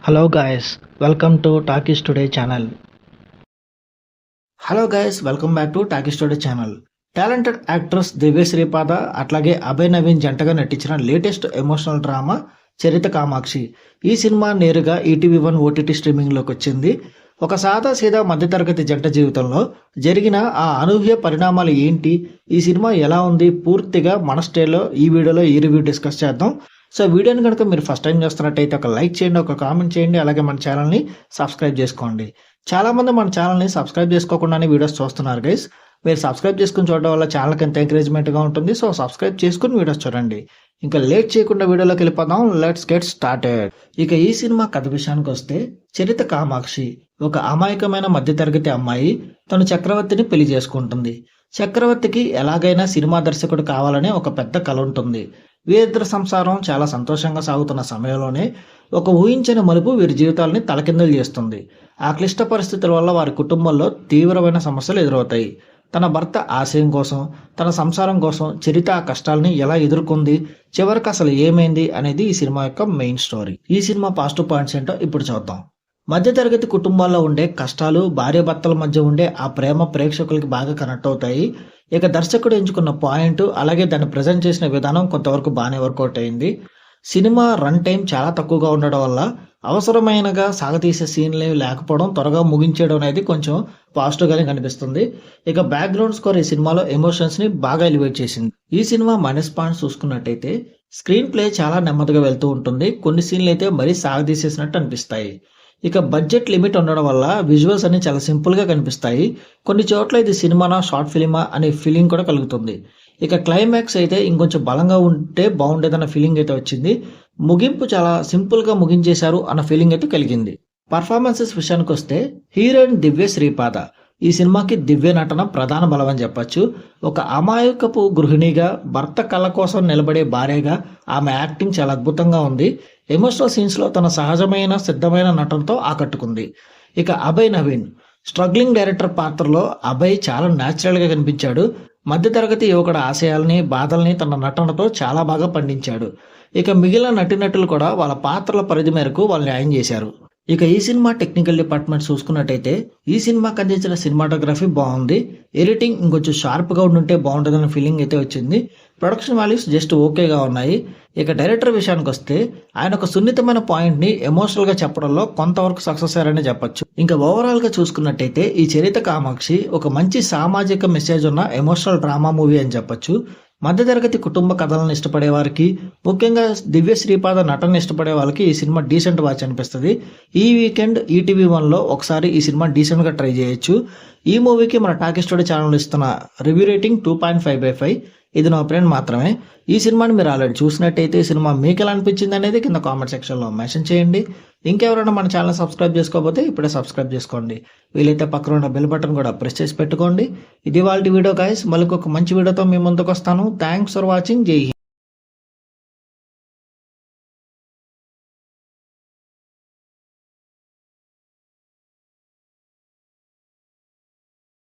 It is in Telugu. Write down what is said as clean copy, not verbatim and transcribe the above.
Hello guys, welcome to Talkies Today channel. Hello guys welcome back to Talkies Today channel. Talented actress Divya Sripada అట్లాగే అభయ్ నవీన్ జంటగా నటించిన latest emotional drama Charitha Kamakshi. ఈ సినిమా నేరుగా ఈటీవీ1 ఓటీటీ స్ట్రీమింగ్లోకి వచ్చింది. ఒక సాదా సీదా మధ్యతరగతి జంట జీవితంలో జరిగిన ఆ అనూహ్య పరిణామాలు ఏంటి, ఈ సినిమా ఎలా ఉంది, పూర్తిగా మన స్టైల్లో ఈ వీడియోలో ఈ రివ్యూ డిస్కస్ చేద్దాం. సో వీడియోని కనుక మీరు ఫస్ట్ టైం చేస్తున్నట్టయితే ఒక లైక్ చేయండి, ఒక కామెంట్ చేయండి, అలాగే మన ఛానల్ని సబ్స్క్రైబ్ చేసుకోండి. చాలామంది మన ఛానల్ని సబ్స్క్రైబ్ చేసుకోకుండానే వీడియోస్ చూస్తున్నారు గైస్. మీరు సబ్స్క్రైబ్ చేసుకుని చూడడం వల్ల ఛానల్కి ఎంత ఎంకరేజ్మెంట్గా ఉంటుంది. సో సబ్స్క్రైబ్ చేసుకుని వీడియోస్ చూడండి. ఇంకా లేట్ చేయకుండా వీడియోలోకి వెళ్ళిపోదాం. Let's get started. ఇక ఈ సినిమా కథ విషయానికి వస్తే, చరిత కామాక్షి ఒక అమాయకమైన మధ్యతరగతి అమ్మాయి తను చక్రవర్తిని పెళ్లి చేసుకుంటుంది. చక్రవర్తికి ఎలాగైనా సినిమా దర్శకుడు కావాలనే ఒక పెద్ద కల ఉంటుంది. వీరిద్దరి సంసారం చాలా సంతోషంగా సాగుతున్న సమయంలోనే ఒక ఊహించని మలుపు వీరి జీవితాలని తలకిందులు చేస్తుంది. ఆ క్లిష్ట పరిస్థితుల వల్ల వారి కుటుంబంలో తీవ్రమైన సమస్యలు ఎదురవుతాయి. తన భర్త ఆశయం కోసం, తన సంసారం కోసం చరిత ఆ కష్టాలని ఎలా ఎదుర్కొంది, చివరికి అసలు ఏమైంది అనేది ఈ సినిమా యొక్క మెయిన్ స్టోరీ. ఈ సినిమా పాజిటివ్ పాయింట్స్ ఏంటో ఇప్పుడు చూద్దాం. మధ్యతరగతి కుటుంబాల్లో ఉండే కష్టాలు, భార్యాభర్తల మధ్య ఉండే ఆ ప్రేమ ప్రేక్షకులకి బాగా కనెక్ట్ అవుతాయి. ఇక దర్శకుడు ఎంచుకున్న పాయింట్, అలాగే దాన్ని ప్రజెంట్ చేసిన విధానం కొంతవరకు బాగానే వర్కౌట్ అయింది. సినిమా రన్ టైం చాలా తక్కువగా ఉండడం వల్ల అవసరమైనగా సాగతీసే సీన్లు లేకపోవడం, త్వరగా ముగించేయడం అనేది కొంచెం పాజిటివ్గానే కనిపిస్తుంది. ఇక బ్యాక్గ్రౌండ్ స్కోర్ ఈ సినిమాలో ఎమోషన్స్ని బాగా ఎలివేట్ చేసింది. ఈ సినిమా మైనస్ పాయింట్స్ చూసుకున్నట్టయితే, స్క్రీన్ ప్లే చాలా నెమ్మదిగా వెళ్తూ ఉంటుంది. కొన్ని సీన్లు అయితే మరీ సాగతీసేసినట్టు అనిపిస్తాయి. ఇక బడ్జెట్ లిమిట్ ఉండడం వల్ల విజువల్స్ అన్ని చాలా సింపుల్గా కనిపిస్తాయి. కొన్ని చోట్ల ఇది సినిమానా షార్ట్ ఫిలిమా అనే ఫీలింగ్ కూడా కలుగుతుంది. ఇక క్లైమాక్స్ అయితే ఇంకొంచెం బలంగా ఉంటే బాగుండేదన్న ఫీలింగ్ అయితే వచ్చింది. ముగింపు చాలా సింపుల్గా ముగించేశారు అన్న ఫీలింగ్ అయితే కలిగింది. పర్ఫార్మెన్సెస్ విషయానికి వస్తే, హీరోయిన్ దివ్య శ్రీపాద ఈ సినిమాకి దివ్య నటన ప్రధాన బలం అని చెప్పచ్చు. ఒక అమాయకపు గృహిణిగా, భర్త కళ్ళ కోసం నిలబడే భార్యగా ఆమె యాక్టింగ్ చాలా అద్భుతంగా ఉంది. ఎమోషనల్ సీన్స్లో తన సహజమైన సిద్ధమైన నటనతో ఆకట్టుకుంది. ఇక అభయ్ నవీన్ స్ట్రగ్లింగ్ డైరెక్టర్ పాత్రలో అభయ్ చాలా న్యాచురల్గా కనిపించాడు. మధ్యతరగతి యువకుడు ఆశయాల్ని, బాధల్ని తన నటనతో చాలా బాగా పండించాడు. ఇక మిగిలిన నటీనటులు కూడా వాళ్ళ పాత్రల పరిధి మేరకు వాళ్ళు న్యాయం చేశారు. ఇక ఈ సినిమా టెక్నికల్ డిపార్ట్మెంట్ చూసుకున్నట్టయితే, ఈ సినిమాకి అందించిన సినిమాటోగ్రఫీ బాగుంది. ఎడిటింగ్ ఇంకొంచెం షార్ప్గా ఉండుంటే బాగుంటుందన్న ఫీలింగ్ అయితే వచ్చింది. ప్రొడక్షన్ వాల్యూస్ జస్ట్ ఓకేగా ఉన్నాయి. ఇక డైరెక్టర్ విషయానికి వస్తే, ఆయన ఒక సున్నితమైన పాయింట్ని ఎమోషనల్గా చెప్పడంలో కొంతవరకు సక్సెస్ అయ్యారని చెప్పొచ్చు. ఇంకా ఓవరాల్గా చూసుకున్నట్టయితే, ఈ చరిత కామాక్షి ఒక మంచి సామాజిక మెసేజ్ ఉన్న ఎమోషనల్ డ్రామా మూవీ అని చెప్పొచ్చు. మధ్యతరగతి కుటుంబ కథలను ఇష్టపడే వారికి, ముఖ్యంగా దివ్య శ్రీపాద నటన ఇష్టపడే వాళ్ళకి ఈ సినిమా డీసెంట్ వాచ్ అనిపిస్తుంది. ఈ వీకెండ్ ఈటీవీ1లో ఒకసారి ఈ సినిమా డీసెంట్గా ట్రై చేయొచ్చు. ఈ మూవీకి మన టాకీస్ టుడే ఛానల్ ఇస్తున్న రివ్యూ రేటింగ్ 2.5/5. ఇది నా ఒపీనియన్ మాత్రమే. ఈ సినిమాని మీరు ఆల్రెడీ చూసినట్టయితే ఈ సినిమా మీకు ఎలా అనిపించింది అనేది కింద కామెంట్ సెక్షన్లో మెన్షన్ చేయండి. ఇంకెవరైనా మన ఛానల్ సబ్స్క్రైబ్ చేసుకోకపోతే ఇప్పుడే సబ్స్క్రైబ్ చేసుకోండి. వీలైతే పక్కన ఉన్న బెల్ బటన్ కూడా ప్రెస్ చేసి పెట్టుకోండి. ఇది వాళ్ళ వీడియో గైస్. మళ్ళీ ఒక మంచి వీడియోతో మీ ముందుకు వస్తాను. Thanks for watching. జై హింద్.